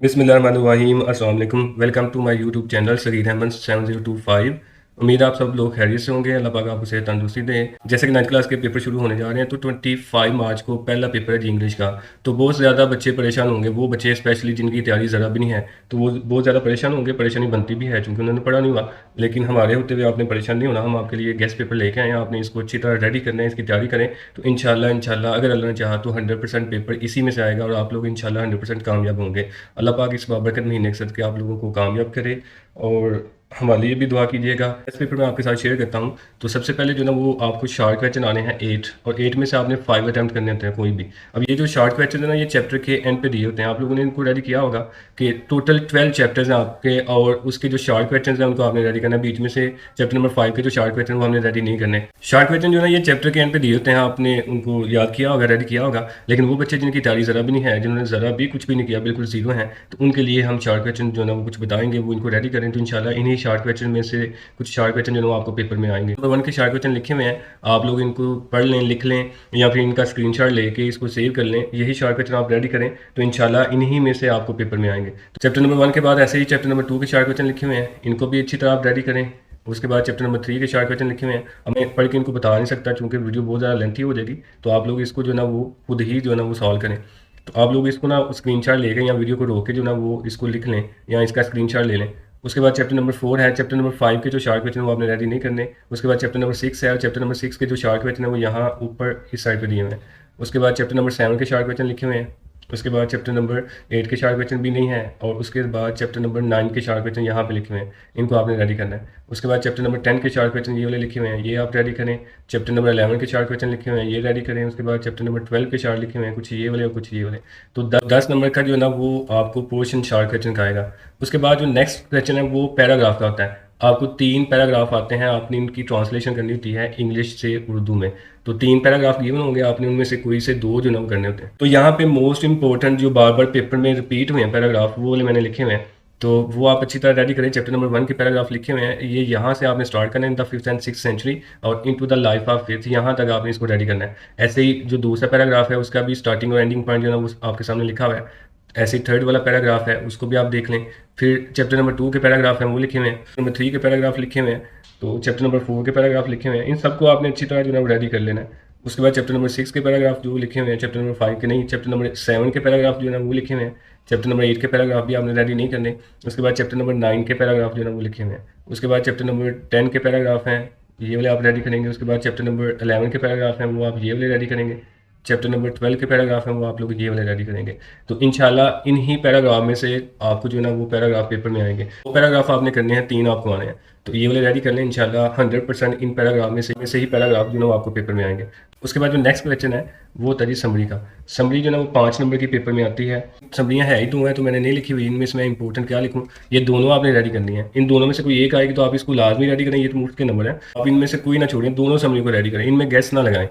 बिस्मिल्लाहिर्रहमानिर्रहीम अस्सलाम वालेकुम। Welcome to my YouTube channel Sagir Ahmad 7025। उम्मीद है आप सब लोग खैरियत से होंगे। अल्लाह पाक आपको सेहत तंदुरुस्ती दे। जैसे कि 9th क्लास के पेपर शुरू होने जा रहे हैं तो 25 मार्च को पहला पेपर है जी इंग्लिश का। तो बहुत ज़्यादा बच्चे परेशान होंगे, वो बच्चे स्पेशली जिनकी तैयारी ज़रा भी नहीं है तो वो बहुत ज़्यादा परेशान होंगे। परेशानी बनती भी है क्योंकि उन्होंने पढ़ा नहीं हुआ, लेकिन हमारे होते हुए आपने परेशान नहीं होना। हम आपके लिए गेस्ट पेपर लेके आए हैं, आपने इसको अच्छी तरह रेडी करना है, इसकी तैयारी करें तो इंशाल्लाह अगर अल्लाह ने चाहा तो 100% पेपर इसी में से आएगा और आप लोग इंशाल्लाह 100% कामयाब होंगे। अल्लाह पाक इस बाबरकत महीने के सदके आप लोगों को कामयाब करे और हमारे लिए भी दुआ कीजिएगा। इस पेपर में आपके साथ शेयर करता हूँ। तो सबसे पहले जो ना वो आपको शॉर्ट क्वेश्चन आने हैं 8 और 8 में से आपने 5 अटैम्प्ट करने होते हैं कोई भी। अब ये जो शॉर्ट क्वेश्चन है ना, ये चैप्टर के एंड पे दिए होते हैं। आप लोगों ने इनको रेडी किया होगा कि टोटल 12 चैप्टर्स हैं आपके और उसके जो शॉर्ट क्वेश्चन हैं उनको आपने रेडी करना है। बीच में से चैप्टर नंबर 5 के जो शॉर्ट क्वेश्चन वो हमने रेडी नहीं करने। शॉर्ट क्वेश्चन जो है ये चैप्टर के एंड पे दिए होते हैं, आपने उनको याद किया होगा, रेडी किया होगा। लेकिन वो बच्चे जिनकी तैयारी ज़रा भी नहीं है, जिन्होंने ज़रा भी कुछ भी नहीं किया, बिल्कुल जीरो हैं, तो उनके लिए हम शॉर्ट क्वेश्चन जो ना वो कुछ बताएंगे, वो इनको रेडी करें तो इंशाल्लाह इन्हीं शॉर्ट क्वेश्चन में से कुछ शॉर्ट क्वेश्चन जो आपको पेपर में आएंगे। नंबर 1 के शॉर्ट क्वेश्चन लिखे हुए हैं, आप लोग इनको पढ़ लें, लिख लें या फिर इनका स्क्रीनशॉट लेके इसको सेव कर लें। यही शॉर्ट क्वेश्चन आप रेडी करें तो इंशाल्लाह इन्हीं में से आपको पेपर में आएंगे। तो चैप्टर नंबर 1 के बाद ऐसे ही चैप्टर नंबर 2 के शॉर्ट क्वेश्चन लिखे हुए हैं, इनको भी अच्छी तरह आप रेडी करें। उसके बाद चैप्टर नंबर 3 के शॉर्ट क्वेश्चन लिखे हुए हैं। अब मैं पढ़ के इनको बता नहीं सकता क्योंकि वीडियो बहुत ज़्यादा लेंथी हो जाएगी, तो आप लोग इसको जो ना वो खुद ही जो ना वो सॉल्व करें। तो आप लोग इसको ना स्क्रीनशॉट लेके या वीडियो को रोक के जो ना वो इसको लिख लें या इसका स्क्रीनशॉट ले लें। उसके बाद चैप्टर नंबर 4 है, चैप्टर नंबर 5 के जो शॉर्ट क्वेश्चन वो आपने रेडी नहीं करने। उसके बाद चैप्टर नंबर 6 है और चैप्टर नंबर 6 के जो शॉर्ट क्वेश्चन है वो यहाँ ऊपर इस साइड पे दिए हुए हैं। उसके बाद चैप्टर नंबर 7 के शॉर्ट क्वेश्चन लिखे हुए हैं। उसके बाद चैप्टर नंबर 8 के शॉर्ट क्वेश्चन भी नहीं है और उसके बाद चैप्टर नंबर 9 के शॉर्ट क्वेश्चन यहाँ पे लिखे हुए हैं, इनको आपने रेडी करना है। उसके बाद चैप्टर नंबर 10 के शॉर्ट क्वेश्चन ये वाले लिखे हुए हैं, ये आप रेडी करें। चैप्टर नंबर 11 के शॉर्ट क्वेश्चन लिखे हुए हैं, ये रेडी करें। उसके बाद चैप्टर नंबर 12 के शॉर्ट लिखे हुए हैं, कुछ ये वाले और कुछ ये वाले। तो 10 नंबर का जो है ना वो आपको पोर्शन शॉर्ट क्वेश्चन का आएगा। उसके बाद जो नेक्स्ट क्वेश्चन है वो पैराग्राफ का होता है। आपको 3 पैराग्राफ आते हैं, आपने इनकी ट्रांसलेशन करनी होती है इंग्लिश से उर्दू में। तो 3 पैराग्राफ गिवन होंगे, आपने उनमें से कोई से 2 जो ना करने होते हैं। तो यहाँ पे मोस्ट इंपॉर्टेंट जो बार बार पेपर में रिपीट हुए हैं पैराग्राफ, वो वाले मैंने लिखे हुए हैं, तो वो आप अच्छी तरह रेडी करें। चैप्टर नंबर 1 के पैराग्राफ लिखे हुए हैं, ये यहाँ से आपने स्टार्ट करना है, in the 5th and 6th century और into the life of faith, यहाँ तक आपने इसको रेडी करना है। ऐसे ही जो दूसरा पैराग्राफ है उसका भी स्टार्टिंग और एंडिंग पॉइंट जो है वो आपके सामने लिखा हुआ है। ऐसे ही थर्ड वाला पैराग्राफ है उसको भी आप देख लें। फिर चैप्टर नंबर 2 के पैराग्राफ हैं वो लिखे हुए हैं, नंबर 3 के पैराग्राफ लिखे हुए हैं, तो चैप्टर नंबर 4 के पैराग्राफ लिखे हुए हैं। इन सबको आपने अच्छी तरह जो है रेडी कर लेना है। उसके बाद चैप्टर नंबर 6 के पैराग्राफ जो लिखे हुए हैं, चैप्टर नंबर 5 के नहीं, चैप्टर नंबर 7 के पैराग्राफ जो है वो लिखे हुए हैं। चैप्टर नंबर 8 के पैराग्राफ भी आपने रेडी नहीं करने। उसके बाद चैप्टर नंबर 9 के पैराग्राफ जो है वो लिखे हुए हैं। उसके बाद चैप्टर नंबर 10 के पैराग्राफ हैं, ये वाले आप रेडी करेंगे। उसके बाद चैप्टर नंबर 11 के पैराग्राफ हैं वो आप ये वाले रेडी करेंगे। चैप्टर नंबर 12 के पैराग्राफ हैं वो आप लोग ये वाले रेडी करेंगे। तो इंशाल्लाह इन्हीं पैराग्राफ में से आपको जो है ना वो पैराग्राफ पेपर में आएंगे। वो पैराग्राफ आपने करने हैं, 3 आपको आने हैं, तो ये वाले रेडी कर लें। इंशाल्लाह 100% इन पैराग्राफ में से ही पैराग्राफ जो है वो आपको पेपर में आएंगे। उसके बाद जो नेक्स्ट क्वेश्चन है वो होता है जी समरी का। समरी जो है ना वो 5 नंबर की पेपर में आती है। समरियाँ है ही 2 हैं तो मैंने नहीं लिखी हुई, इनमें से मैं इंपॉर्टेंट क्या लिखूँ, ये दोनों आपने रेडी करनी है। इन दोनों में से कोई एक आएगी तो आप इसको लाजमी रेडी करें, ये तो मुफ्त के नंबर है, आप इनमें से कोई ना छोड़ें, दोनों समरी को रेडी करें, इनमें गैस ना लगाएं।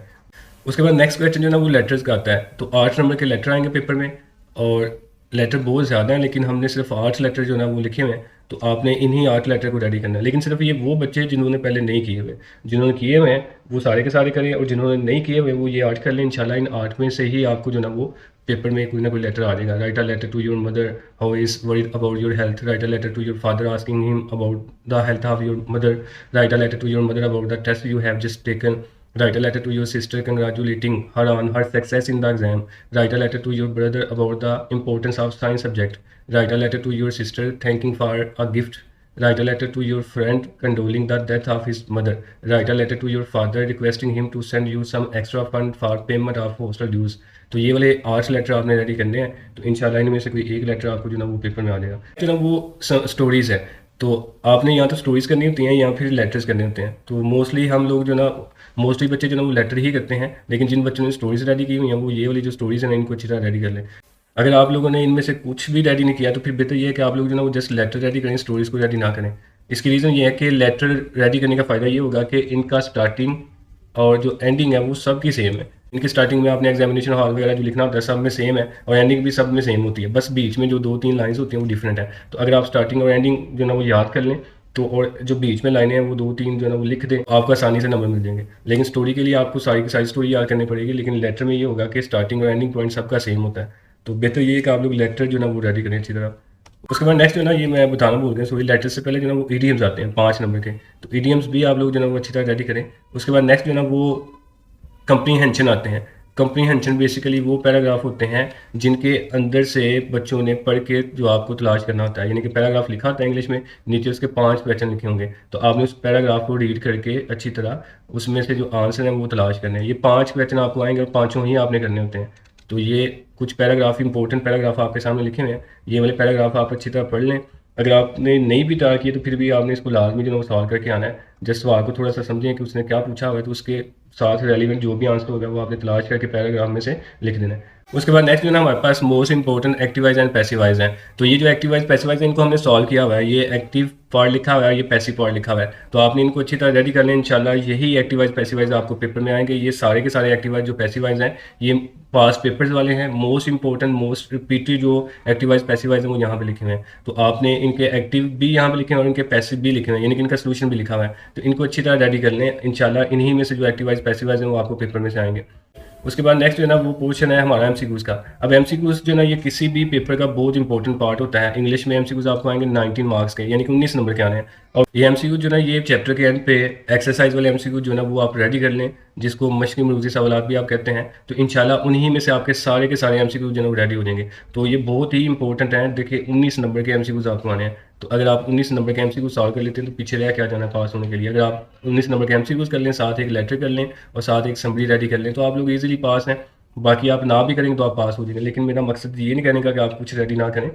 उसके बाद नेक्स्ट क्वेश्चन जो है ना वो लेटर्स का आता है। तो 8 नंबर के लेटर आएंगे पेपर में और लेटर बहुत ज़्यादा हैं, लेकिन हमने सिर्फ 8 लेटर जो है ना वो लिखे हुए हैं, तो आपने इन्हीं 8 लेटर को रेडी करना है। लेकिन सिर्फ ये वो बच्चे जिन्होंने पहले नहीं किए हुए, जिन्होंने किए हुए हैं वो सारे के सारे करें और जिन्होंने नहीं किए हुए वो ये 8 कर लें। इंशाल्लाह इन 8 में से ही आपको जो ना वो पेपर में कोई ना कोई लेटर आ जाएगा। Write a letter to your mother how is worried about your health. Write a letter to your father asking him about the health of your mother. Write a letter to your mother about the test you have just taken. Write a letter to your sister congratulating her on her success in the exam. Write a letter to your brother about the importance of science subject. Write a letter to your sister thanking for a gift. Write a letter to your friend condoling the death of his mother. Write a letter to your father requesting him to send you some extra fund for payment of hostel dues. तो ये वाले 8 letter आपने ready करने हैं, तो इंशाल्लाह इनमें से कोई एक लेटर आपको जो ना वो पेपर में आ जाएगा। जो ना वो स्टोरीज़ है, तो आपने या तो स्टोरीज़ करनी होती हैं या फिर लेटर्स करने होते हैं। तो मोस्टली हम लोग जो ना मोस्टली बच्चे जो ना वो लेटर ही करते हैं, लेकिन जिन बच्चों ने स्टोरीज रेडी की हुई हैं वो ये वाली जो स्टोरीज हैं इनको अच्छी तरह रेडी कर लें। अगर आप लोगों ने इनमें से कुछ भी रेडी नहीं किया तो फिर बेहतर ये है कि आप लोग जो ना वो जस्ट लेटर रेडी करें, स्टोरीज को रेडी ना करें। इसकी रीज़न ये है कि लेटर रेडी करने का फ़ायदा ये होगा कि इनका स्टार्टिंग और जो एंडिंग है वो सब की सेम है। इनकी स्टार्टिंग में आपने एग्जामिनेशन हॉल वगैरह जो लिखना होता है सब में सेम है और एंडिंग भी सब में सेम होती है, बस बीच में जो 2-3 लाइन्स होती हैं वो डिफरेंट है। तो अगर आप स्टार्टिंग और एंडिंग जो ना वो याद कर लें तो और जो बीच में लाइनें हैं वो 2-3 जो है ना वो लिख दें, आपको आसानी से नंबर मिल जाएंगे। लेकिन स्टोरी के लिए आपको सारी की सारी स्टोरी याद करनी पड़ेगी, लेकिन लेटर में ये होगा कि स्टार्टिंग और एंडिंग पॉइंट सबका सेम होता है। तो बेहतर ये है कि आप लोग लेटर जो ना वो रेडी करें अच्छी तरह। उसके बाद नेक्स्ट जो ना, ये मैं बताना भूल गया सॉरी, लेटर से पहले जो ना वो ईडीएम्स आते हैं 5 नंबर के, तो ईडीएम्स भी आप लोग जो ना वो अच्छी तरह रेडी करें। उसके बाद नेक्स्ट जो ना वो कंप्रीहेंशन आते हैं। कंप्रीहेंशन बेसिकली वो पैराग्राफ होते हैं जिनके अंदर से बच्चों ने पढ़ के जो आपको तलाश करना होता है, यानी कि पैराग्राफ लिखा होता है इंग्लिश में, नीचे उसके 5 क्वेश्चन लिखे होंगे, तो आपने उस पैराग्राफ को रीड करके अच्छी तरह उसमें से जो आंसर है वो तलाश करने हैं। ये 5 क्वेश्चन आपको आएंगे और पाँचों ही आपने करने होते हैं। तो ये कुछ पैराग्राफ, इंपॉर्टेंट पैराग्राफ आपके सामने लिखे हुए हैं, ये वाले पैराग्राफ आप अच्छी तरह पढ़ लें। अगर आपने नहीं भी तैयार किए तो फिर भी आपने इसको लाजमी जो है वो सॉल्व करके आना है। जस्ट सवाल को थोड़ा सा समझें कि उसने क्या पूछा हुआ है, तो उसके साथ रेलिवेंट जो भी आंसर होगा वो आपने तलाश करके पैराग्राफ में से लिख देना है। उसके बाद नेक्स्ट जो है हमारे पास most important activize and passivize हैं। तो ये जो एक्टिवाइज पैसिवाइज है इनको हमने सॉल्व किया हुआ है, ये एक्टिव पार्ट लिखा हुआ है, ये पैसिव पार्ट लिखा हुआ है, तो आपने इनको अच्छी तरह रेडी कर लें। इंशाल्लाह यही एक्टिवाइज पैसिवाइज आपको पेपर में आएंगे। ये सारे के सारे एक्टिवाइज जो पैसिवाइज हैं ये पास पेपर्स वाले हैं। मोस्ट इंपॉर्टेंट मोस्ट रिपीटेड जो एक्टिवाइज पैसिवाइज हैं वो यहाँ पे लिखे हुए हैं, तो आपने इनके एक्टिव भी यहाँ पे लिखे हुए हैं और इनके पैसिव भी लिखे हुए हैं, यानी कि इनका सोल्यूशन भी लिखा हुआ है। तो इनको अच्छी तरह रेडी कर लें, इंशाल्लाह इन्हीं में से जो एक्टिवाइज पैसिवाइज हैं वो आपको पेपर में से आएंगे। उसके बाद नेक्स्ट जो है ना वो पोर्शन है हमारा एमसीक्यूज का। अब एमसीक्यूज जो है ना ये किसी भी पेपर का बहुत इंपॉर्टेंट पार्ट होता है। इंग्लिश में एमसीक्यूज आपको आएंगे 19 मार्क्स के, यानी कि 19 नंबर के आने हैं। और ये एमसीक्यूज जो है ना ये चैप्टर के एंड पे एक्सरसाइज वाले एमसीक्यूज जो है ना वो आप रेडी कर लें, जिसको मशक़ी मरूज़ी सवालात भी आप कहते हैं। तो इंशाल्लाह उन्हीं में से आपके सारे के सारे एमसीक्यूज जो है ना वो रेडी हो जाएंगे। तो ये बहुत ही इंपॉर्टेंट है। देखिए 19 नंबर के एमसीक्यूज आपको आने हैं, तो अगर आप 19 नंबर के एमसीक्यूज सॉल्व कर लेते हैं तो पीछे रह क्या जाना है पास होने के लिए। अगर आप 19 नंबर के एमसीक्यूज कर लें, साथ एक लेटर कर लें और साथ एक समरी रेडी कर लें, तो आप लोग ईजिली पास हैं। बाकी आप ना भी करेंगे तो आप पास हो जाएंगे, लेकिन मेरा मकसद ये नहीं कहने का कि आप कुछ रेडी ना करें।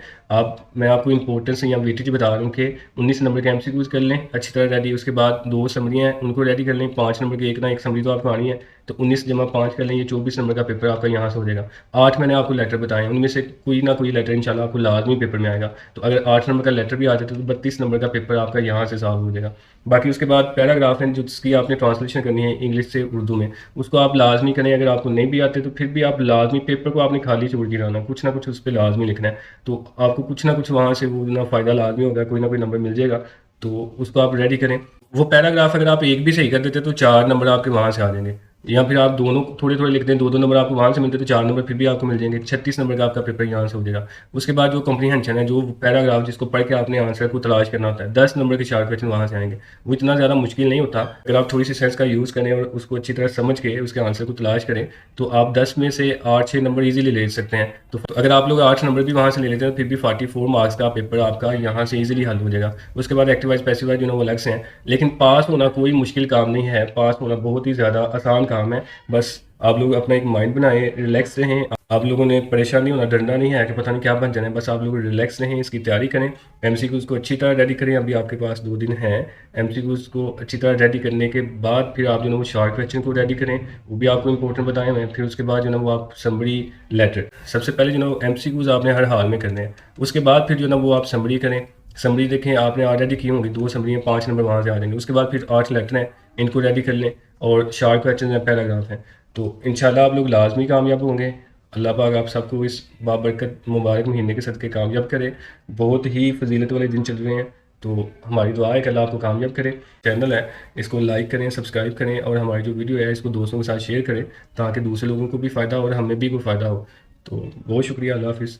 मैं आपको इंपॉर्टेंस या वेटेज बता रहा हूँ कि 19 नंबर के एमसीक्यूज कर लें अच्छी तरह रेडी। उसके बाद 2 समरियाँ हैं उनको रेडी कर लें, 5 नंबर के एक ना एक समरी तो आपको आनी है, तो 19 जमा 5 कर लें, ये 24 नंबर का पेपर आपका यहाँ से हो जाएगा। 8 मैंने आपको लेटर बताए, उनमें से कोई ना कोई लेटर इंशाल्लाह आपको लाजमी पेपर में आएगा। तो अगर 8 नंबर का लेटर भी आ जाता है तो 32 नंबर का पेपर आपका यहाँ से सॉल्व हो जाएगा। बाकी उसके बाद पैराग्राफ हैं जिसकी आपने ट्रांसलेशन करनी है इंग्लिश से उर्दू में, उसको आप लाजमी करें। अगर आपको नहीं भी आते तो फिर भी आप लाजमी पेपर को आपने खाली छोड़ के रहना, कुछ ना कुछ उस पर लाजमी लिखना है, तो आपको कुछ ना कुछ वहाँ से वो ना फ़ायदा लाजमी होगा, कोई ना कोई नंबर मिल जाएगा, तो उसको आप रेडी करें। वो पैराग्राफ अगर आप एक भी सही कर देते तो 4 नंबर आपके वहाँ से आ जाएंगे, या फिर आप दोनों थोड़े थोड़े लिखते हैं, 2-2 नंबर आपको वहाँ से मिलते तो 4 नंबर फिर भी आपको मिल जाएंगे। 36 नंबर का आपका पेपर यहाँ से हो जाएगा। उसके बाद जो कंप्रीहेंशन है, जो पैराग्राफ जिसको पढ़ के आपने आंसर को तलाश करना होता है, 10 नंबर के 4 क्वेश्चन वहाँ से आएंगे। वो इतना ज़्यादा मुश्किल नहीं होता, अगर आप थोड़ी सी सेंस का यूज़ करें और उसको अच्छी तरह समझ के उसके आंसर को तलाश करें तो आप 10 में से 8-6 नंबर ईजिली ले सकते हैं। तो अगर आप लोग 8 नंबर भी वहाँ से ले लेते हैं तो फिर भी 44 मार्क्स का पेपर आपका यहाँ से ईजिली हल हो जाएगा। उसके बाद एक्टिवाइज पैसिवाइज जो है वो अलग से हैं, लेकिन पास होना कोई मुश्किल काम नहीं है, पास होना बहुत ही ज़्यादा आसान काम है। बस आप लोग अपना एक माइंड बनाएं, रिलैक्स रहें। आप लोगों ने परेशान नहीं होना, डरना नहीं है कि पता नहीं क्या बन जाना है, बस आप लोग रिलैक्स रहें, इसकी तैयारी करें। एमसीक्यूज़ को अच्छी तरह रेडी करें, अभी आपके पास 2 दिन हैं। एमसीक्यूज़ को अच्छी तरह रेडी करने के बाद फिर आप जो है वो शॉर्ट क्वेश्चन को रेडी करें, वो भी आपको इंपॉर्टेंट बताए हुए हैं। फिर उसके बाद जो है वो आप समरी लेटर, सबसे पहले जो है एमसीक्यूज़ आपने हर हाल में करने हैं। उसके बाद फिर जो है वो आप समरी करें। समरी देखें आपने ऑलरेडी की होंगी, 2 समरी हैं, 5 नंबर वहाँ से आ जाएंगे। उसके बाद फिर 8 लेटर हैं, इनको रेडी कर लें और शॉर्ट क्वेश्चन हैं, पैराग्राफ हैं। तो इंशाल्लाह आप लोग लाजमी कामयाब होंगे। अल्लाह पाक आप सबको इस बाबरकत मुबारक महीने के सदक़े कामयाब करे। बहुत ही फजीलत वाले दिन चल रहे हैं, तो हमारी दुआ है कि अल्लाह आपको कामयाब करे। चैनल है इसको लाइक करें, सब्सक्राइब करें और हमारी जो वीडियो है इसको दोस्तों के साथ शेयर करें ताकि दूसरे लोगों को भी फ़ायदा हो और हमें भी कोई फ़ायदा हो। तो बहुत शुक्रिया, अल्लाह हाफ़िज़।